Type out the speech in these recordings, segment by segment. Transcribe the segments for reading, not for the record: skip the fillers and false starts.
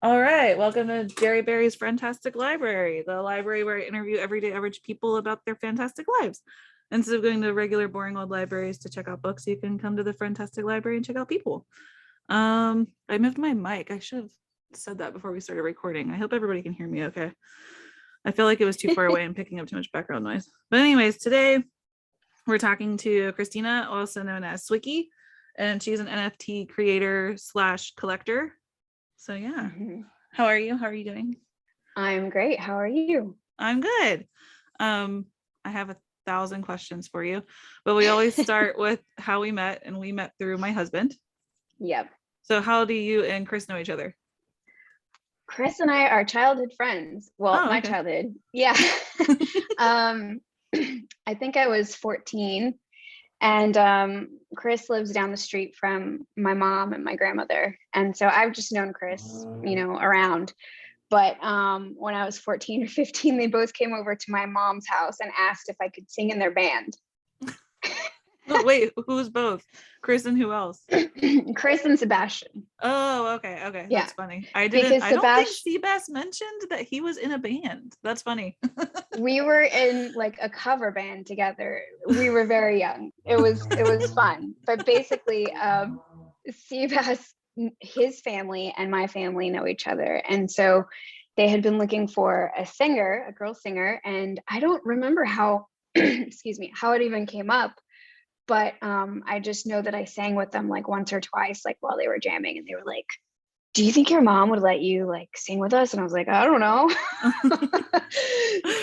All right, welcome to Jerry Berry's Friend-Tastic Library, the library where I interview everyday average people about their fantastic lives. Instead of going to regular boring old libraries to check out books, you can come to the Friend-Tastic Library and check out people. I moved my mic. I should have said that before we started recording. I hope everybody can hear me okay. I feel like it was too far away and picking up too much background noise. But anyways, today we're talking to Christina, also known as Swickie, and she's an NFT creator / collector. So yeah. How are you? How are you doing? I'm great. How are you? I'm good. I have 1,000 questions for you, but we always start with how we met, and we met through my husband. Yep. So how do you and Chris know each other? Chris and I are childhood friends. Well, my Okay. childhood. Yeah. I think I was 14 and Chris lives down the street from my mom and my grandmother. And so I've just known Chris, around. But when I was 14 or 15, they both came over to my mom's house and asked if I could sing in their band. Oh, wait, who's both? Chris and who else? Chris and Sebastian. Oh, okay. Yeah. That's funny. I don't think Seabass mentioned that he was in a band. That's funny. We were in like a cover band together. We were very young. It was fun. But basically, Seabass, his family and my family know each other. And so they had been looking for a singer, a girl singer. And I don't remember how, excuse me, how it even came up. But I just know that I sang with them like once or twice, like while they were jamming, and they were like, "Do you think your mom would let you like sing with us?" And I was like, "I don't know."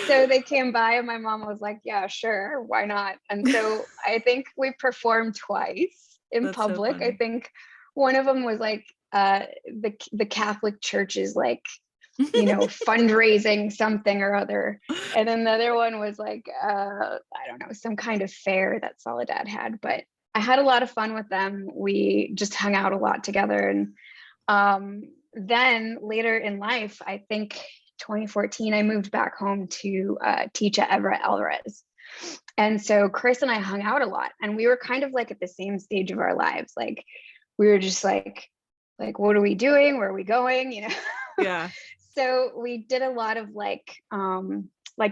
So they came by and my mom was like, "Yeah, sure, why not?" And so I think we performed twice in That's public. so I think one of them was like the Catholic Church's like fundraising something or other, and then the other one was like I don't know, some kind of fair that Soledad had. But I had a lot of fun with them. We just hung out a lot together, and then later in life, I think 2014, I moved back home to teach at Everett Alvarez. And so Chris and I hung out a lot, and we were kind of like at the same stage of our lives. Like we were just like what are we doing, where are we going, Yeah. So we did a lot of like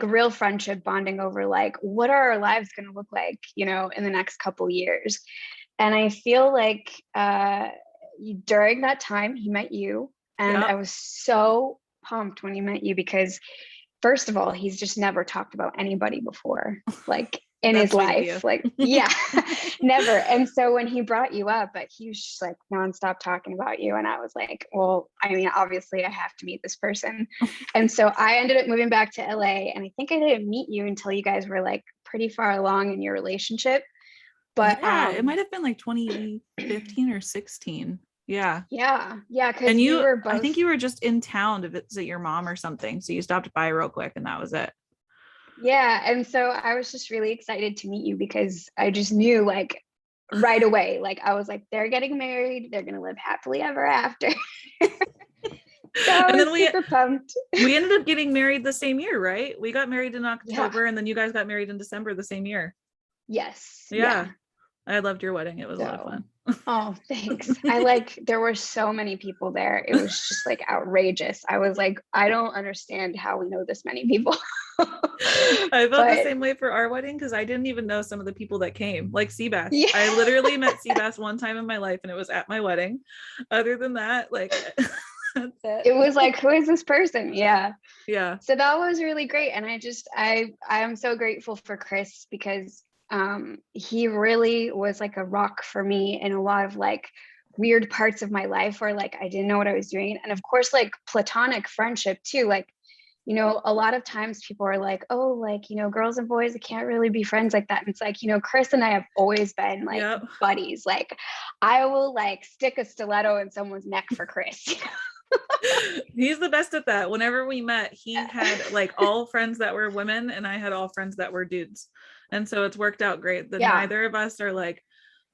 real friendship bonding over like what are our lives going to look like in the next couple years. And I feel like during that time he met you, and I was so pumped when he met you because first of all, he's just never talked about anybody before, like in his life, like yeah, never. And so when he brought you up, he was just like nonstop talking about you, and I was like, well, I mean, obviously I have to meet this person. And so I ended up moving back to LA, and I think I didn't meet you until you guys were like pretty far along in your relationship. But yeah, it might have been like 2015 or 16. Yeah. Because and we were both, I think you were just in town to visit your mom or something, so you stopped by real quick and that was it. Yeah. And so I was just really excited to meet you because I just knew like right away, like I was like, they're getting married, they're gonna live happily ever after. So I was super pumped. We ended up getting married the same year, right? We got married in October, and then you guys got married in December the same year. Yes. Yeah. I loved your wedding. It was a lot of fun. Oh, thanks. There were so many people there. It was just like outrageous. I was like, I don't understand how we know this many people. I felt the same way for our wedding because I didn't even know some of the people that came, like Seabass. Yeah. I literally met Seabass one time in my life, and it was at my wedding. Other than that, like that's it. It was like, who is this person? Yeah. So that was really great. And I am so grateful for Chris because he really was like a rock for me in a lot of like weird parts of my life where like I didn't know what I was doing. And of course, like platonic friendship too. Like, a lot of times people are like, oh, like, girls and boys, they can't really be friends like that. And it's like, Chris and I have always been like buddies. Like I will like stick a stiletto in someone's neck for Chris. He's the best at that. Whenever we met, he had like all friends that were women, and I had all friends that were dudes. And so it's worked out great that neither of us are like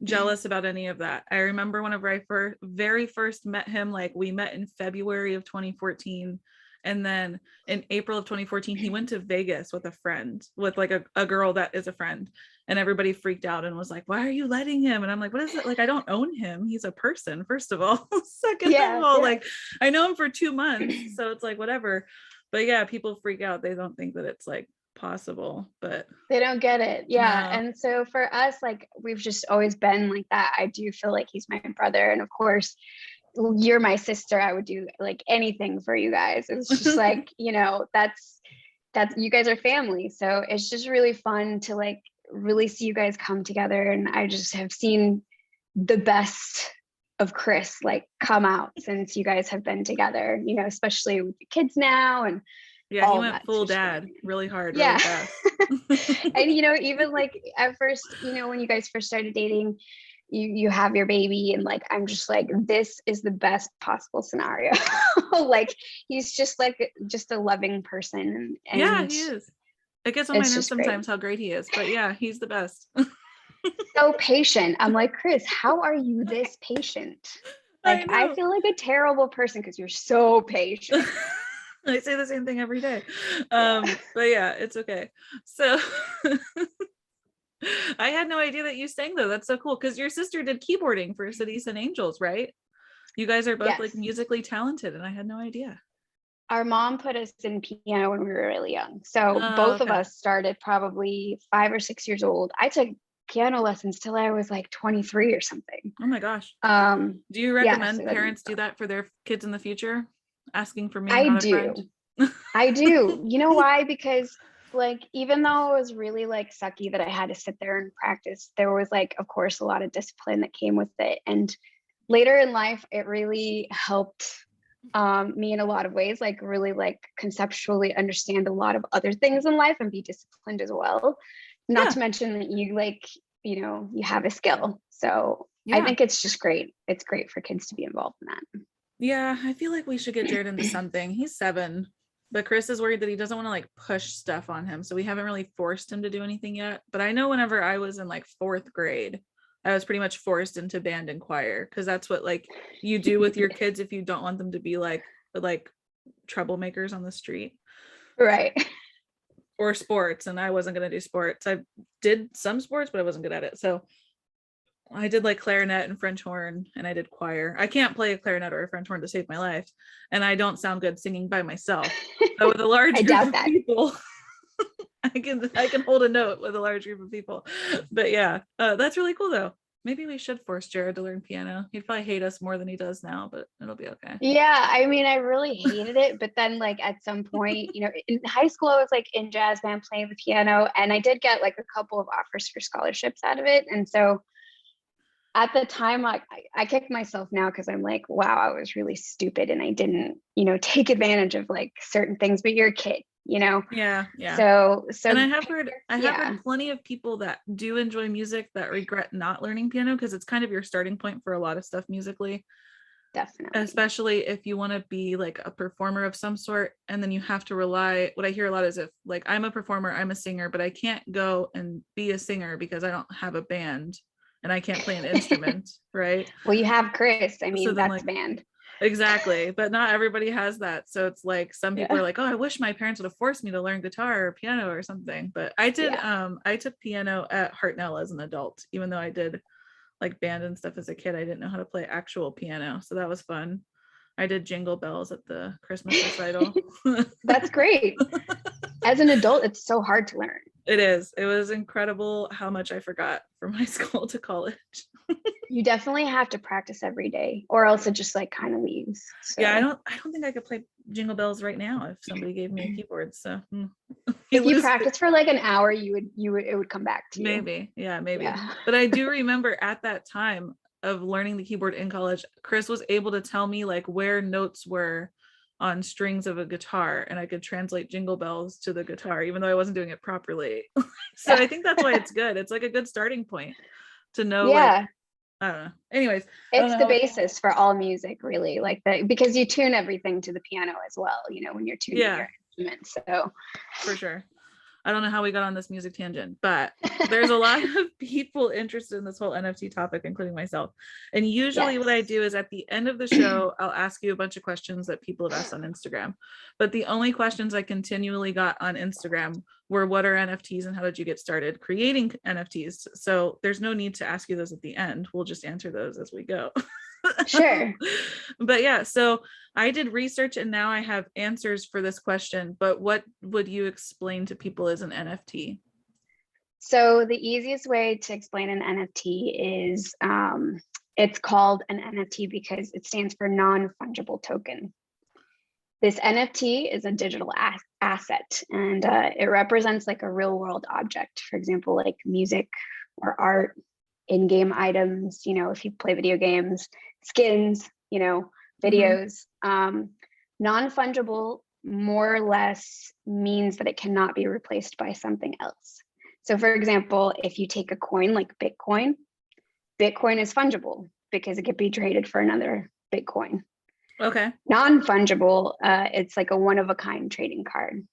jealous about any of that. I remember whenever I very first met him, like we met in February of 2014, And then in April of 2014, he went to Vegas with a friend, with like a girl that is a friend. And everybody freaked out and was like, why are you letting him? And I'm like, what is it? Like, I don't own him. He's a person, first of all. Second of all, like, I know him for 2 months. So it's like, whatever. But yeah, people freak out. They don't think that it's like possible, but they don't get it. Yeah. no. And so for us, like, we've just always been like that. I do feel like he's my brother. And of course, you're my sister. I would do like anything for you guys. It's just like, you know, that's you guys are family. So it's just really fun to like really see you guys come together. And I just have seen the best of Chris like come out since you guys have been together, you know, especially with the kids now. And yeah, he went full dad really hard, really fast. And you know, even like at first, you know, when you guys first started dating, you have your baby, and like I'm just like, this is the best possible scenario. Like he's just like a loving person, and yeah, he is. It gets on my nerves sometimes great. how great he is, but yeah, he's the best. So patient. I'm like, Chris, how are you this patient? Like I feel like a terrible person because you're so patient. I say the same thing every day. But yeah, it's okay. So I had no idea that you sang though. That's so cool, because your sister did keyboarding for Cities and Angels, right? You guys are both like musically talented, and I had no idea. Our mom put us in piano when we were really young. So both of us started probably 5 or 6 years old. I took piano lessons till I was like 23 or something. Oh my gosh. Do you recommend parents do that for their kids in the future? Asking for me? I do. I do. You know why? Because like, even though it was really like sucky that I had to sit there and practice, there was like, of course, a lot of discipline that came with it. And later in life, it really helped me in a lot of ways, like really like conceptually understand a lot of other things in life and be disciplined as well. Not to mention that you like, you know, you have a skill. So I think it's just great. It's great for kids to be involved in that. Yeah, I feel like we should get Jared into something. He's 7. But Chris is worried that he doesn't want to like push stuff on him. So we haven't really forced him to do anything yet. But I know whenever I was in like 4th grade, I was pretty much forced into band and choir, because that's what like you do with your kids if you don't want them to be like troublemakers on the street. Right. Or sports. And I wasn't going to do sports. I did some sports, but I wasn't good at it. So I did like clarinet and French horn, and I did choir. I can't play a clarinet or a French horn to save my life, and I don't sound good singing by myself. But with a large group of people, I can hold a note with a large group of people. But yeah, that's really cool though. Maybe we should force Jared to learn piano. He'd probably hate us more than he does now, but it'll be okay. Yeah, I mean, I really hated it, but then like at some point, you know, in high school, I was like in jazz band playing the piano, and I did get like a couple of offers for scholarships out of it, and so at the time, like I kick myself now because I'm like, wow, I was really stupid and I didn't, you know, take advantage of like certain things. But you're a kid, you know. Yeah. So and I have heard plenty of people that do enjoy music that regret not learning piano, because it's kind of your starting point for a lot of stuff musically. Definitely. Especially if you want to be like a performer of some sort, and then you have to rely. What I hear a lot is, if like I'm a performer, I'm a singer, but I can't go and be a singer because I don't have a band. And I can't play an instrument, right? Well, you have Chris. I mean, so that's like, band. Exactly. But not everybody has that. So it's like some people are like, oh, I wish my parents would have forced me to learn guitar or piano or something. But I did, I took piano at Hartnell as an adult, even though I did like band and stuff as a kid. I didn't know how to play actual piano. So that was fun. I did Jingle Bells at the Christmas recital. That's great. As an adult, it's so hard to learn. It is. It was incredible how much I forgot from high school to college. You definitely have to practice every day, or else it just like kind of leaves. So. Yeah, I don't think I could play Jingle Bells right now if somebody gave me a keyboard. So if you practice for like an hour, it would come back to you. Maybe. But I do remember at that time of learning the keyboard in college, Chris was able to tell me like where notes were on strings of a guitar, and I could translate Jingle Bells to the guitar, even though I wasn't doing it properly. So I think that's why it's good. It's like a good starting point to know. Like, I don't know. Anyways, it's the basis for all music, really, like because you tune everything to the piano as well, you know, when you're tuning your instrument. So for sure. I don't know how we got on this music tangent, but there's a lot of people interested in this whole NFT topic, including myself. And usually what I Yes. do is at the end of the show, I'll ask you a bunch of questions that people have asked on Instagram. But the only questions I continually got on Instagram were, what are NFTs and how did you get started creating NFTs? So there's no need to ask you those at the end. We'll just answer those as we go. Sure. But yeah, so I did research and now I have answers for this question, but what would you explain to people as an NFT? So the easiest way to explain an NFT is it's called an NFT because it stands for non-fungible token. This NFT is a digital asset, and it represents like a real world object. For example, like music or art, in-game items, you know, if you play video games, skins, you know, videos. Non-fungible more or less means that it cannot be replaced by something else. So for example, if you take a coin like Bitcoin, Bitcoin is fungible because it could be traded for another Bitcoin. Okay. Non-fungible, it's like a one-of-a-kind trading card.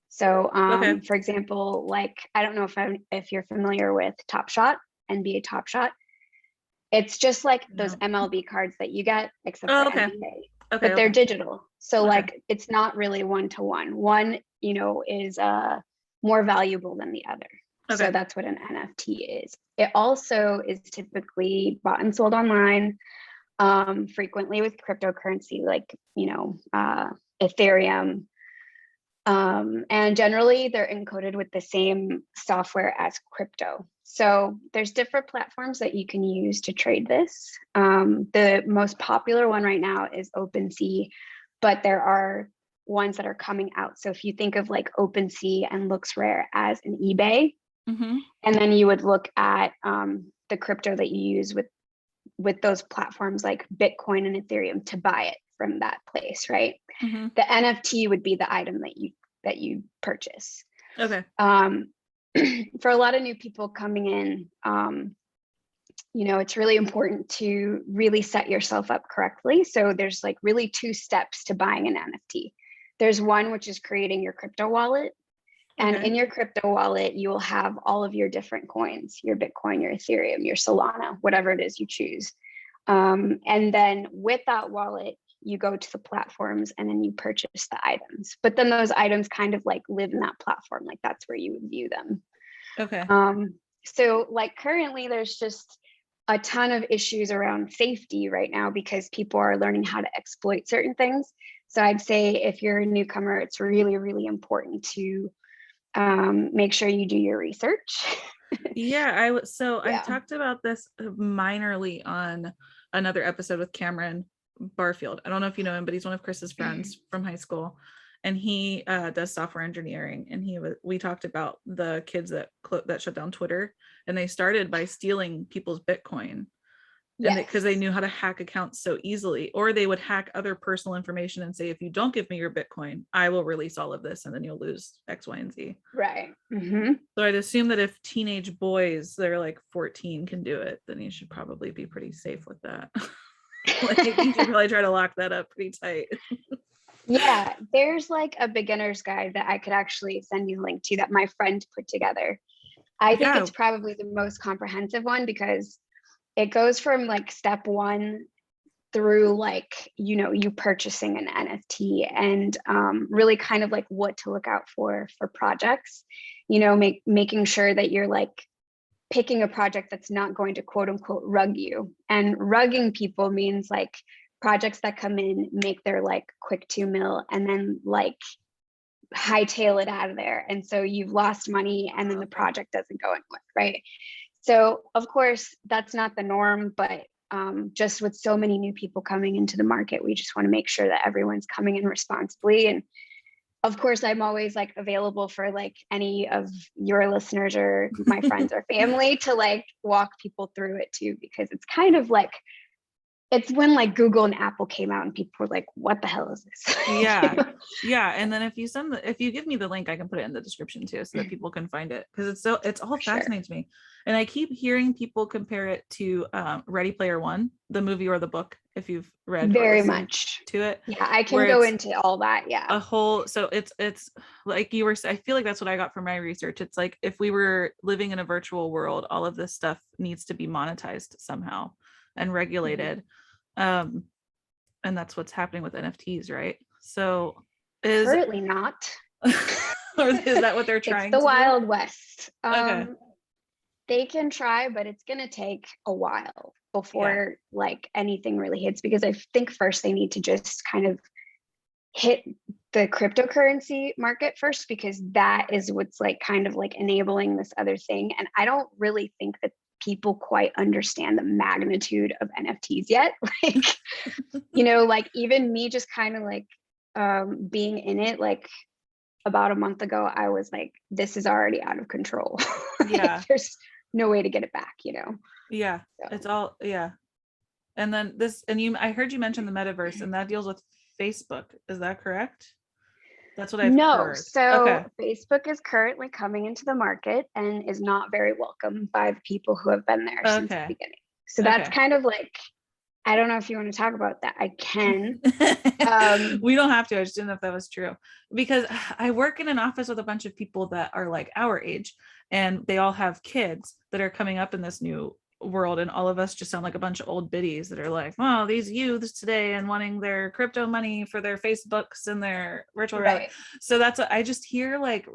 So Okay. for example, like, I don't know if you're familiar with Top Shot, NBA Top Shot. It's just like those No. MLB cards that you get, except Oh, for okay. NBA, Okay. but they're Okay. digital. So Okay. like, it's not really one-to-one. One, you know, is more valuable than the other. So Okay. that's what an NFT is. It also is typically bought and sold online, frequently with cryptocurrency, like, you know, Ethereum. And generally they're encoded with the same software as crypto. So there's different platforms that you can use to trade this. The most popular one right now is OpenSea, but there are ones that are coming out. So if you think of like OpenSea and LooksRare as an eBay, and then you would look at the crypto that you use with those platforms like Bitcoin and Ethereum to buy it from that place, right? The NFT would be the item that you purchase. Okay. For a lot of new people coming in, you know, it's really important to really set yourself up correctly. So there's like really 2 steps to buying an NFT. There's one, which is creating your crypto wallet. And Okay. in your crypto wallet, you will have all of your different coins, your Bitcoin, your Ethereum, your Solana, whatever it is you choose. And then with that wallet, you go to the platforms and then you purchase the items. But then those items kind of like live in that platform, like that's where you would view them. Okay. So like currently there's just a ton of issues around safety right now because people are learning how to exploit certain things. So I'd say if you're a newcomer, it's really, really important to make sure you do your research. Yeah, I Yeah. talked about this minorly on another episode with Cameron Barfield. I don't know if you know him, but he's one of Chris's friends from high school, and he does software engineering. And we talked about the kids that shut down Twitter, and they started by stealing people's Bitcoin, and because they knew how to hack accounts so easily, or they would hack other personal information and say, if you don't give me your Bitcoin, I will release all of this, and then you'll lose X, Y, and Z. Right. So I'd assume that if teenage boys that are like 14 can do it, then you should probably be pretty safe with that. Like, you should probably try to lock that up pretty tight. Yeah, there's like a beginner's guide that I could actually send you a link to that my friend put together. I think Yeah. it's probably the most comprehensive one because it goes from like step 1 through like, you know, you purchasing an NFT and really kind of like what to look out for projects, you know, making sure that you're like picking a project that's not going to quote unquote rug you. And rugging people means like projects that come in, make their like quick 2 mil and then like hightail it out of there. And so you've lost money and then the project doesn't go anywhere, right? So of course that's not the norm, but just with so many new people coming into the market, we just want to make sure that everyone's coming in responsibly. And of course, I'm always like available for like any of your listeners or my friends or family to like walk people through it too, because it's kind of like it's when like Google and Apple came out and people were like, what the hell is this? Yeah. Yeah. And then if you give me the link, I can put it in the description too, so that people can find it. Cause it's all For sure. fascinates me. And I keep hearing people compare it to Ready Player One, the movie or the book, if you've read or Very listened much. to it. Yeah, I can where go it's into all that. Yeah. a whole, so it's like you were, I feel like that's what I got from my research. It's like if we were living in a virtual world, all of this stuff needs to be monetized somehow and regulated. And that's what's happening with NFTs, right? So Currently not. or is that what they're trying it's the to Wild West. Okay. They can try, but it's going to take a while before like anything really hits, because I think first they need to just kind of hit the cryptocurrency market first, because that is what's like kind of like enabling this other thing. And I don't really think that people quite understand the magnitude of NFTs yet. Like, you know, like even me just kind of like being in it, like about a month ago, I was like, this is already out of control. Yeah. There's no way to get it back, you know? Yeah. So. It's all, yeah. And then I heard you mention the metaverse, and that deals with Facebook. Is that correct? That's what I've heard. So Facebook is currently coming into the market and is not very welcome by the people who have been there since the beginning. So that's kind of like, I don't know if you want to talk about that. I can. We don't have to. I just didn't know if that was true, because I work in an office with a bunch of people that are like our age, and they all have kids that are coming up in this new world, and all of us just sound like a bunch of old biddies that are like, well, these youths today and wanting their crypto money for their Facebooks and their virtual reality. So that's what I just hear, like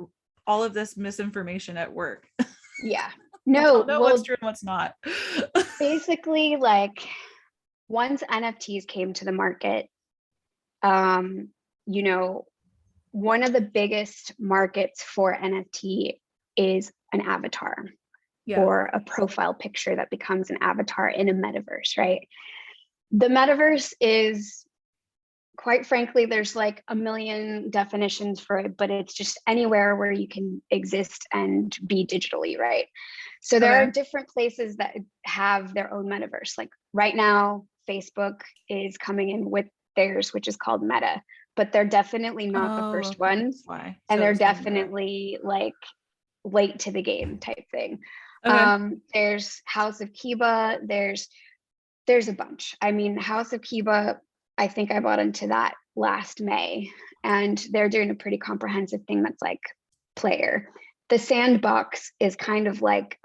all of this misinformation at work. Yeah. No, what's true and what's not. Basically, like once NFTs came to the market, you know, one of the biggest markets for NFT is an avatar. Or a profile picture that becomes an avatar in a metaverse, right? The metaverse is, quite frankly, there's like a million definitions for it, but it's just anywhere where you can exist and be digitally, right? So there are different places that have their own metaverse. Like right now, Facebook is coming in with theirs, which is called Meta, but they're definitely not the first ones. Why? And they're definitely like late to the game type thing. There's House of Kiba, there's a bunch. I mean, House of Kiba, I think I bought into that last May, and they're doing a pretty comprehensive thing that's like player. The sandbox is kind of like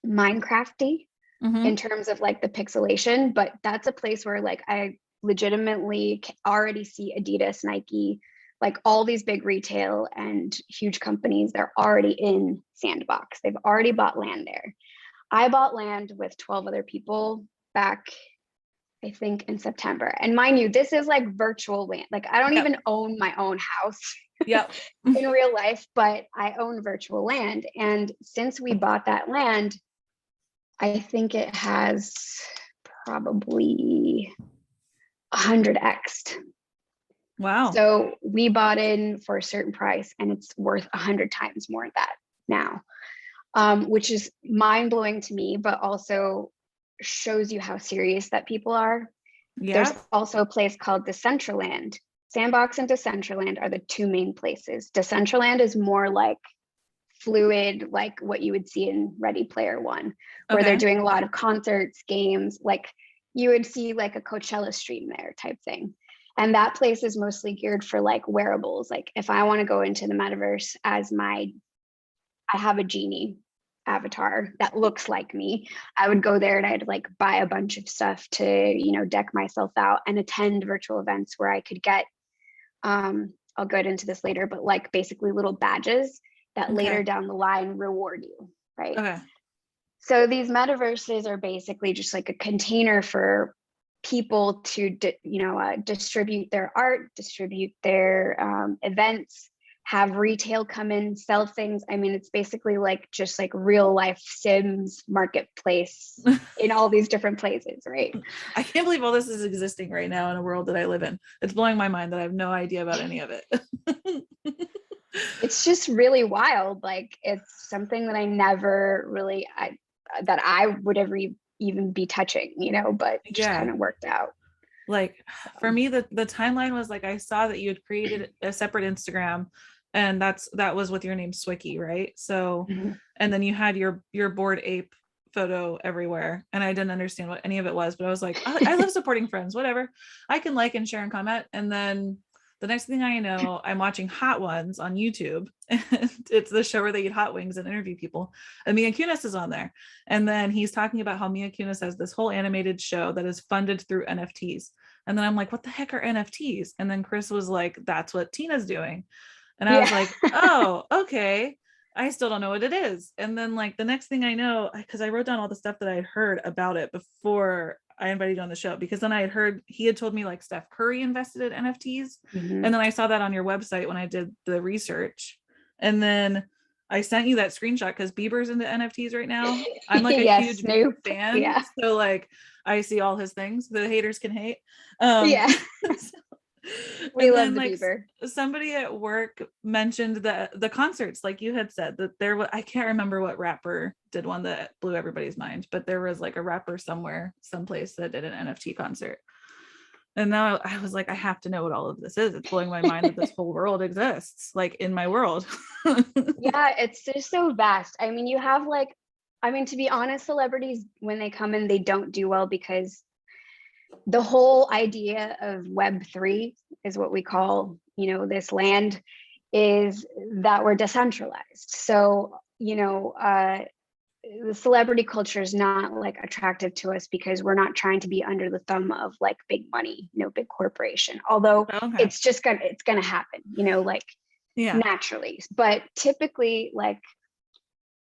Minecrafty in terms of like the pixelation, but that's a place where like I legitimately already see Adidas, Nike, like all these big retail and huge companies, they're already in Sandbox. They've already bought land there. I bought land with 12 other people back, I think in September. And mind you, this is like virtual land. Like I don't even own my own house in real life, but I own virtual land. And since we bought that land, I think it has probably 100x'd. Wow. So we bought in for a certain price and it's worth 100 times more than that now, which is mind blowing to me, but also shows you how serious that people are. There's also a place called Decentraland. Sandbox and Decentraland are the two main places. Decentraland is more like fluid, like what you would see in Ready Player One, where they're doing a lot of concerts, games, like you would see like a Coachella stream there type thing. And that place is mostly geared for like wearables. Like if I want to go into the metaverse as I have a genie avatar that looks like me, I would go there and I'd like buy a bunch of stuff to, you know, deck myself out and attend virtual events where I could get, I'll go into this later, but like basically little badges that later down the line reward you, right? So these metaverses are basically just like a container for people to, distribute their art, distribute their events, have retail come in, sell things. I mean, it's basically like just like real life Sims marketplace in all these different places, right? I can't believe all this is existing right now in a world that I live in. It's blowing my mind that I have no idea about any of it. It's just really wild. Like it's something that I never really, that I would have even be touching, but just kind of worked out. Like for me, the timeline was like, I saw that you had created a separate Instagram, and that was with your name Swickie, right? So, and then you had your Bored Ape photo everywhere, and I didn't understand what any of it was, but I was like, I love supporting friends, whatever. I can like and share and comment. And then the next thing I know, I'm watching Hot Ones on YouTube. And it's the show where they eat hot wings and interview people. And Mia Kunis is on there. And then he's talking about how Mia Kunis has this whole animated show that is funded through NFTs. And then I'm like, what the heck are NFTs? And then Chris was like, that's what Tina's doing. And I was like, oh, okay. I still don't know what it is. And then like the next thing I know, because I wrote down all the stuff that I had heard about it before I invited you on the show, because then I had heard he had told me like Steph Curry invested in NFTs. And then I saw that on your website when I did the research. And then I sent you that screenshot because Bieber's into NFTs right now. I'm like a huge Snoop fan. Yeah. So like I see all his things. The haters can hate. We love the Bieber. Somebody at work mentioned the concerts, like you had said, that there was, I can't remember what rapper did one that blew everybody's mind, but there was like a rapper someplace that did an NFT concert. And now I was like, I have to know what all of this is. It's blowing my mind that this whole world exists, like in my world. Yeah, it's just so vast. I mean, you have to be honest, celebrities, when they come in, they don't do well because the whole idea of Web3 is what we call, this land, is that we're decentralized. So, the celebrity culture is not like attractive to us because we're not trying to be under the thumb of like big money, big corporation. Although it's gonna happen, naturally. But typically, like,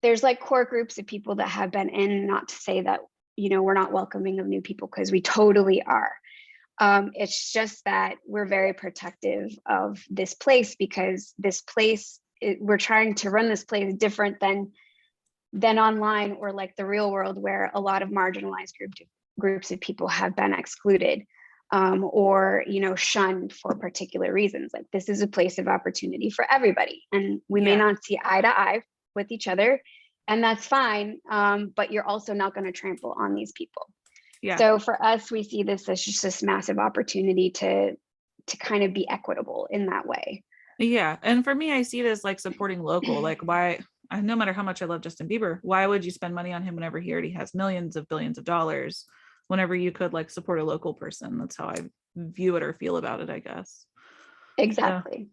there's like core groups of people that have been in, not to say that we're not welcoming of new people, because we totally are. It's just that we're very protective of this place, because this place, we're trying to run this place different than online or like the real world, where a lot of marginalized groups of people have been excluded or shunned for particular reasons. Like, this is a place of opportunity for everybody, and we may not see eye to eye with each other, and that's fine, but you're also not going to trample on these people. So for us, we see this as just this massive opportunity to kind of be equitable in that way. And for me, I see it as like supporting local. Like, why, no matter how much I love Justin Bieber, why would you spend money on him whenever he already has millions of billions of dollars, whenever you could like support a local person? That's how I view it or feel about it, I guess. Exactly.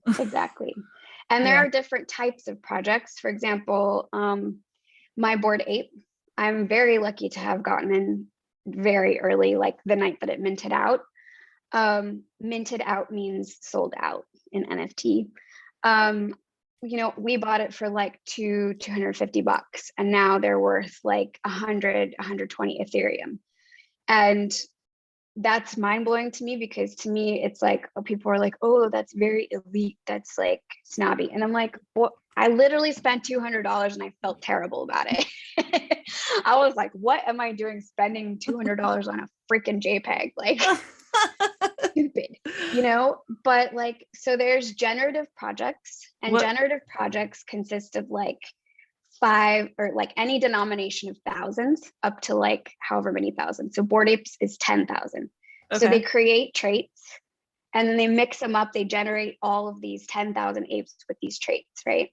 And there are different types of projects. For example, my Bored Ape, I'm very lucky to have gotten in very early, like the night that it minted out. Minted out means sold out in NFT. We bought it for like $250, and now they're worth like 120 Ethereum. And that's mind-blowing to me, because to me it's like, people are like, oh, that's very elite, that's like snobby. And I'm like, well, I literally spent $200 and I felt terrible about it. I was like, what am I doing spending $200 on a freaking JPEG? Like, stupid, but like, so there's generative projects, and generative projects consist of like 5 or like any denomination of thousands up to like however many thousands. So Bored Apes is 10,000. So they create traits, and then they mix them up. They generate all of these 10,000 apes with these traits, right?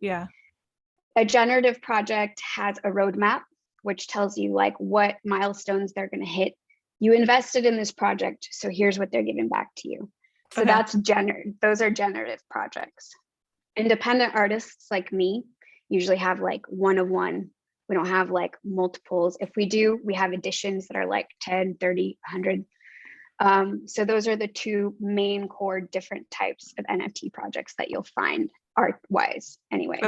A generative project has a roadmap, which tells you like what milestones they're going to hit. You invested in this project, so here's what they're giving back to you. So those are generative projects. Independent artists like me usually have like one of one. We don't have like multiples. If we do, we have editions that are like 10, 30, 100. So those are the two main core different types of NFT projects that you'll find art-wise anyway.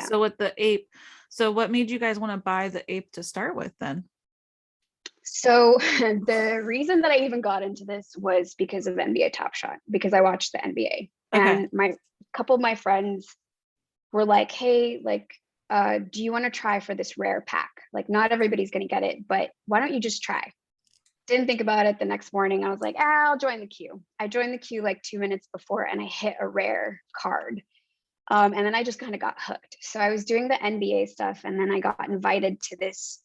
So with the ape, so what made you guys want to buy the ape to start with then? So the reason that I even got into this was because of NBA Top Shot, because I watched the NBA. And my couple of my friends were like, hey, like, do you want to try for this rare pack? Like, not everybody's going to get it, but why don't you just try? Didn't think about it. The next morning, I was like, I'll join the queue. I joined the queue like 2 minutes before, and I hit a rare card. And then I just kind of got hooked. So I was doing the NBA stuff, and then I got invited to this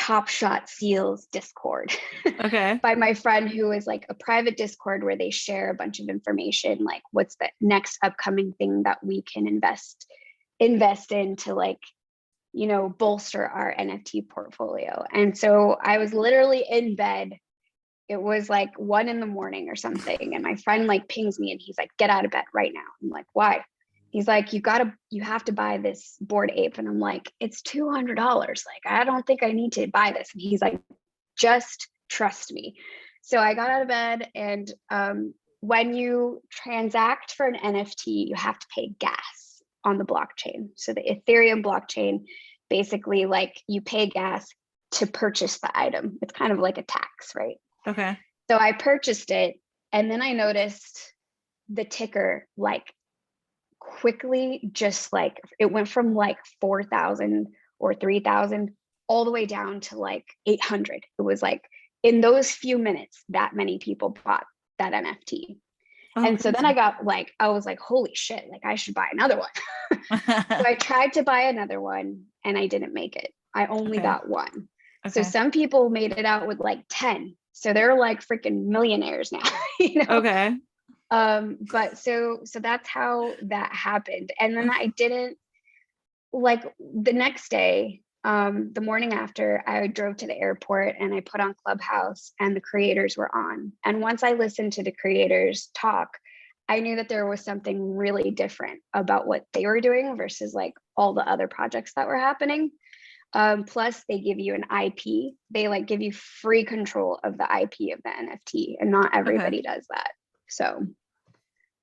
Top Shot Seals Discord Okay. by my friend, who is like a private Discord where they share a bunch of information, like what's the next upcoming thing that we can invest in to like, you know, bolster our NFT portfolio. And so I was literally in bed. It was like 1 a.m. or something. And my friend like pings me and he's like, get out of bed right now. I'm like, why? He's like, you have to buy this Bored Ape. And I'm like, it's $200. Like, I don't think I need to buy this. And he's like, just trust me. So I got out of bed, and when you transact for an NFT, you have to pay gas on the blockchain. So the Ethereum blockchain, basically like you pay gas to purchase the item. It's kind of like a tax, right? Okay. So I purchased it, and then I noticed the ticker like quickly, just like it went from like 4,000 or 3,000 all the way down to like 800. It was like in those few minutes that many people bought that NFT. Oh, And so then I was like, holy shit, like I should buy another one. So I tried to buy another one and I didn't make it. I only got one. So some people made it out with like 10. So they're like freaking millionaires now, you know? Okay. But so that's how that happened. And then I didn't, like the next day, the morning after, I drove to the airport and I put on Clubhouse and the creators were on. And once I listened to the creators talk, I knew that there was something really different about what they were doing versus like all the other projects that were happening. Plus they give you an IP. They like give you free control of the IP of the NFT, and not everybody does that. So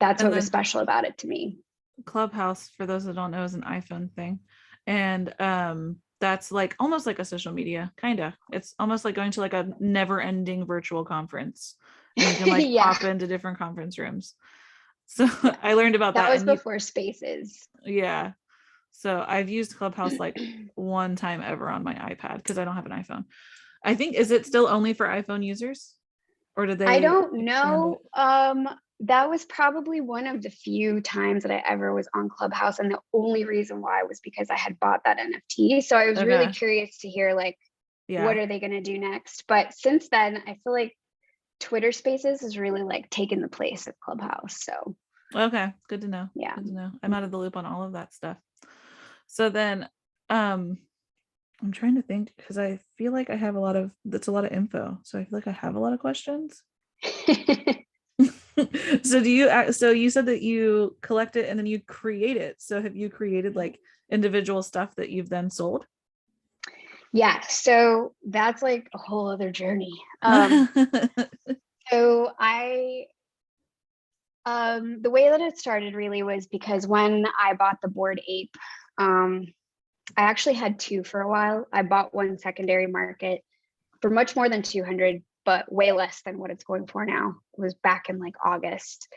that's what was special about it to me. Clubhouse, for those that don't know, is an iPhone thing. And that's like almost like a social media, kind of. It's almost like going to like a never-ending virtual conference. And you can like pop into different conference rooms. So I learned about that. That was before Spaces. Yeah. So I've used Clubhouse like one time ever on my iPad because I don't have an iPhone. I think, is it still only for iPhone users? Or did they? I don't know. That was probably one of the few times that I ever was on Clubhouse. And the only reason why was because I had bought that NFT. So I was really curious to hear like, what are they going to do next? But since then, I feel like Twitter Spaces has really like taken the place of Clubhouse. So okay, good to know. Yeah, good to know. I'm out of the loop on all of that stuff. So then I'm trying to think, because I feel like I have a lot of info. So I feel like I have a lot of questions. So you said that you collect it and then you create it. So have you created like individual stuff that you've then sold? Yeah, so that's like a whole other journey. So the way that it started really was because when I bought the Bored Ape, I actually had two for a while. I bought one secondary market for much more than 200, but way less than what it's going for now. It was back in like August.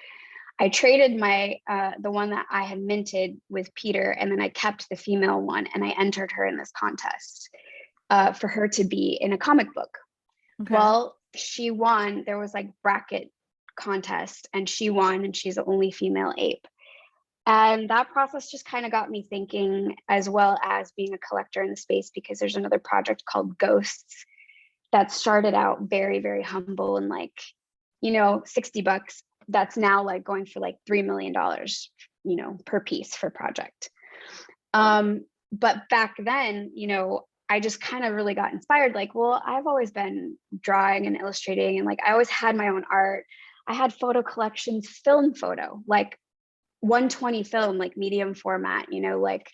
I traded my the one that I had minted with Peter, and then I kept the female one, and I entered her in this contest for her to be in a comic book. Okay. Well, she won. There was like bracket contest, and she won, and she's the only female ape. And that process just kind of got me thinking, as well as being a collector in the space, because there's another project called Ghosts that started out very, very humble and like, you know, $60. That's now like going for like $3 million, you know, per piece for project. But back then, you know, I just kind of really got inspired. Like, well, I've always been drawing and illustrating, and like I always had my own art. I had photo collections, film photo, like 120 film, like medium format, you know, like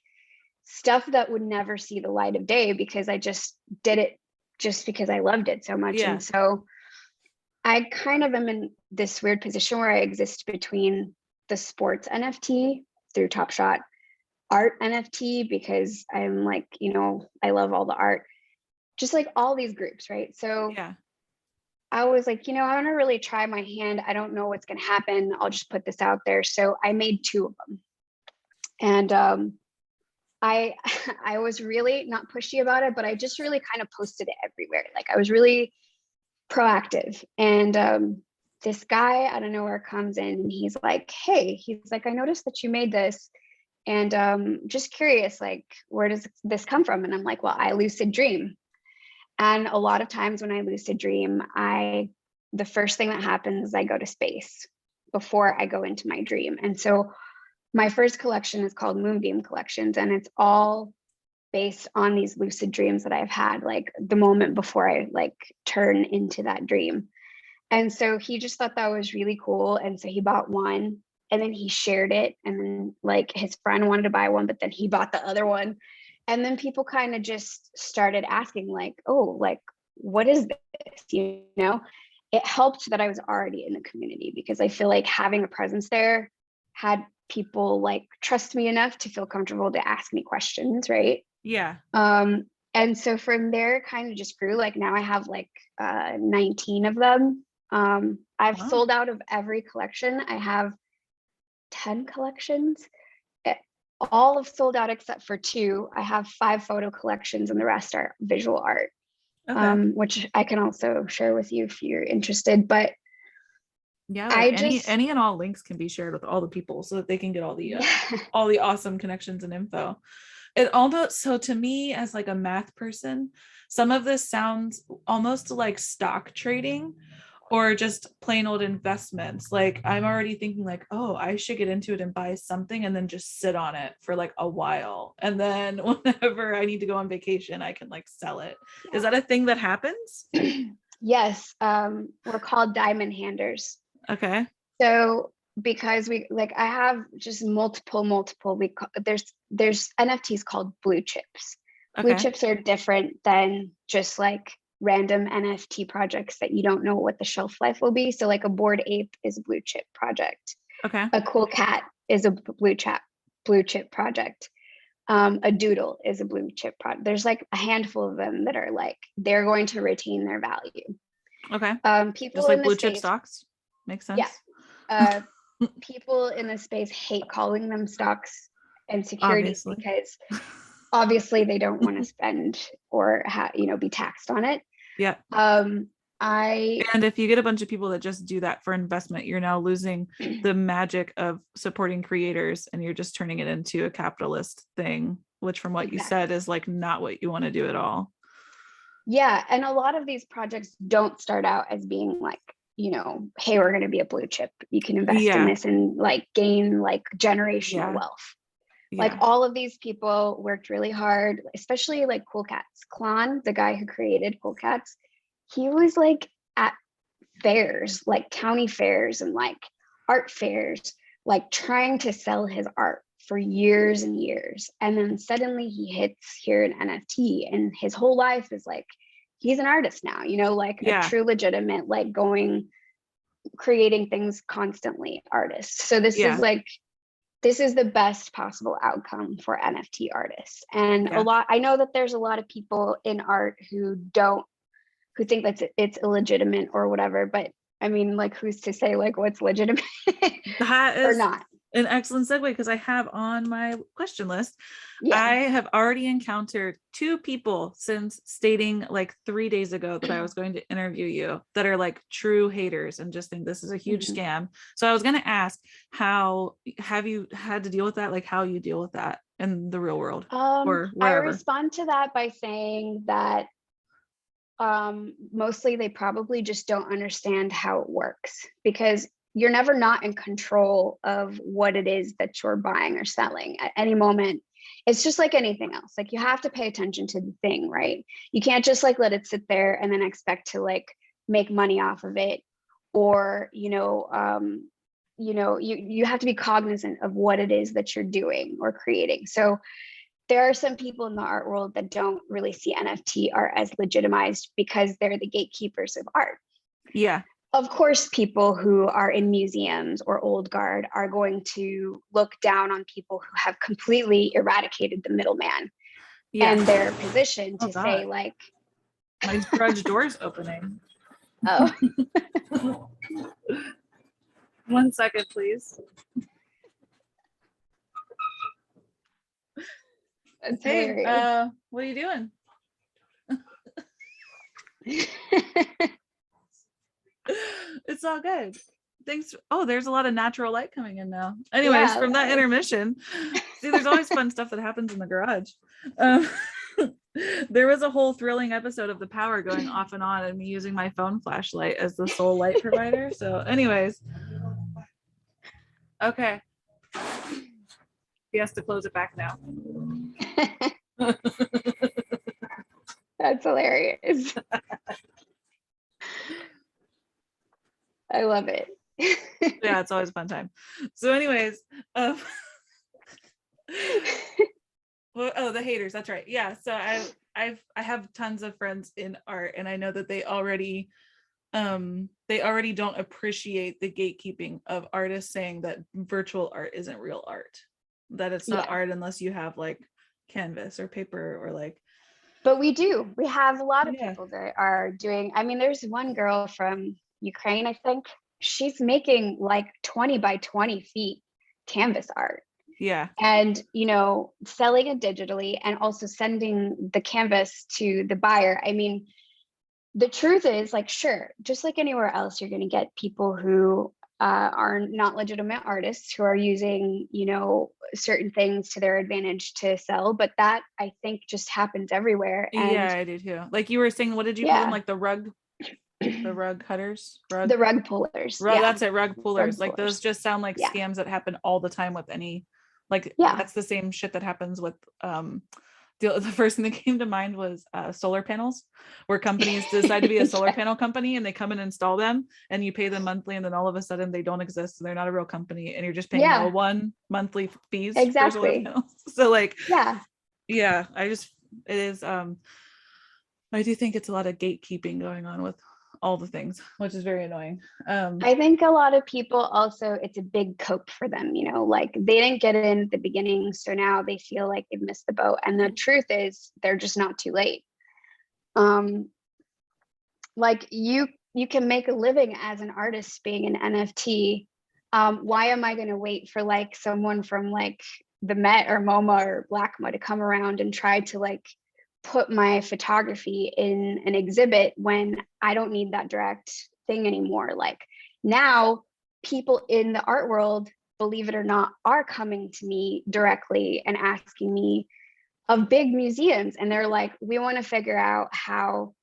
stuff that would never see the light of day because I just did it just because I loved it so much. Yeah. And so I kind of am in this weird position where I exist between the sports NFT through Top Shot, art NFT, because I'm like, you know, I love all the art, just like all these groups, right? So yeah, I was like, you know, I want to really try my hand. I don't know what's going to happen. I'll just put this out there. So I made two of them. And I was really not pushy about it, but I just really kind of posted it everywhere. Like I was really proactive. And this guy out of nowhere comes in and he's like, hey, he's like, I noticed that you made this. And just curious, like, where does this come from? And I'm like, well, I lucid dream. And a lot of times when I lucid dream, the first thing that happens is I go to space before I go into my dream. And so my first collection is called Moonbeam Collections, and it's all based on these lucid dreams that I've had, like the moment before I like turn into that dream. And so he just thought that was really cool. And so he bought one, and then he shared it. And then like his friend wanted to buy one, but then he bought the other one. And then people kind of just started asking like, oh, like, what is this? You know, it helped that I was already in the community, because I feel like having a presence there had people like trust me enough to feel comfortable to ask me questions, right? Yeah. And so from there it kind of just grew. Like now I have like 19 of them. I've Wow. sold out of every collection. I have 10 collections. All have sold out except for 2. I have 5 photo collections, and the rest are visual art, Okay. which I can also share with you if you're interested. But Yeah, like I just, any and all links can be shared with all the people so that they can get yeah, all the awesome connections and info. It almost, so to me as like a math person, some of this sounds almost like stock trading or just plain old investments. Like I'm already thinking like, oh, I should get into it and buy something and then just sit on it for like a while. And then whenever I need to go on vacation, I can like sell it. yeah. Is that a thing that happens? Yes, we're called diamond handers. Okay. So because we like, I have just multiple, there's NFTs called blue chips. Blue Okay. chips are different than just like random NFT projects that you don't know what the shelf life will be. So like a Bored Ape is a blue chip project. Okay. A cool cat is a blue chip project. A doodle is a blue chip project. There's like a handful of them that are like, they're going to retain their value. Okay. People Just like in the blue chip space, stocks. Makes yeah. sense. People in the space hate calling them stocks and securities Obviously. because obviously they don't want to spend or be taxed on it. Yeah. I And if you get a bunch of people that just do that for investment, you're now losing the magic of supporting creators and you're just turning it into a capitalist thing, which from what you said exactly. is like not what you want to do at all. Yeah, and a lot of these projects don't start out as being like, hey, we're going to be a blue chip. You can invest in Yeah. this and like gain like generational Yeah. wealth. Like Yeah. all of these people worked really hard, especially like Cool Cats. Clon, the guy who created Cool Cats, he was like at fairs, like county fairs and like art fairs, like trying to sell his art for years and years. And then suddenly he hits here in NFT, and his whole life is like, he's an artist now, like a Yeah. true legitimate, like creating things constantly artist. So Yeah. this is the best possible outcome for NFT artists. And Yeah. I know that there's a lot of people in art who think that it's illegitimate or whatever, but I mean, like, who's to say like what's legitimate That or is not? an excellent segue because I have on my question list. Yeah. I have already encountered 2 people since stating like 3 days ago that I was going to interview you that are like true haters and just think this is a huge scam. So I was going to ask, how have you had to deal with that? Like how you deal with that in the real world or I wherever? respond to that by saying that mostly they probably just don't understand how it works, because you're never not in control of what it is that you're buying or selling at any moment. It's just like anything else. Like you have to pay attention to the thing, right? You can't just like let it sit there and then expect to like make money off of it, or you have to be cognizant of what it is that you're doing or creating. So there are some people in the art world that don't really see NFT art as legitimized because they're the gatekeepers of art. Yeah. Of course, people who are in museums or old guard are going to look down on people who have completely eradicated the middleman Yeah. and their position Oh to say God. like, My garage door's opening. oh, 1 second, please. that's Hey, hilarious. what are you doing? It's all good. Thanks. Oh, there's a lot of natural light coming in now. Anyways, Yeah, from that intermission, see, there's always fun stuff that happens in the garage. Um, There was a whole thrilling episode of the power going off and on and me using my phone flashlight as the sole light provider. So anyways, okay. He has to close it back now. That's hilarious. I love it. Yeah, it's always a fun time. So anyways, well, oh, the haters, that's right. Yeah, so I have tons of friends in art, and I know that they already don't appreciate the gatekeeping of artists saying that virtual art isn't real art, that it's not art unless you have like canvas or paper or like. But we have a lot of people that are doing, I mean, there's one girl from Ukraine, I think. She's making like 20 by 20 feet canvas art. Yeah. And, you know, selling it digitally and also sending the canvas to the buyer. I mean, the truth is, like, sure, just like anywhere else, you're going to get people who are not legitimate artists who are using, you know, certain things to their advantage to sell. But that, I think, just happens everywhere. And yeah, I do too. Like you were saying, what did you call them? Like the rug cutters, the rug pullers. That's it, rug pullers. Like pullers. those just sound like scams that happen all the time with any, like that's the same shit that happens with the first thing that came to mind was solar panels, where companies decide to be a solar panel company and they come and install them and you pay them monthly, and then all of a sudden they don't exist, so they're not a real company and you're just paying no one monthly fees for solar panels. So like it is I do think it's a lot of gatekeeping going on with all the things, which is very annoying. I think a lot of people also, it's a big cope for them, you know, like they didn't get in at the beginning, so now they feel like they've missed the boat. And the truth is they're just not too late. Like you can make a living as an artist being an NFT. Why am I going to wait for like someone from like the Met or MoMA or LACMA to come around and try to like put my photography in an exhibit when I don't need that direct thing anymore? Like now people in the art world, believe it or not, are coming to me directly and asking me of big museums, and they're like, we want to figure out how,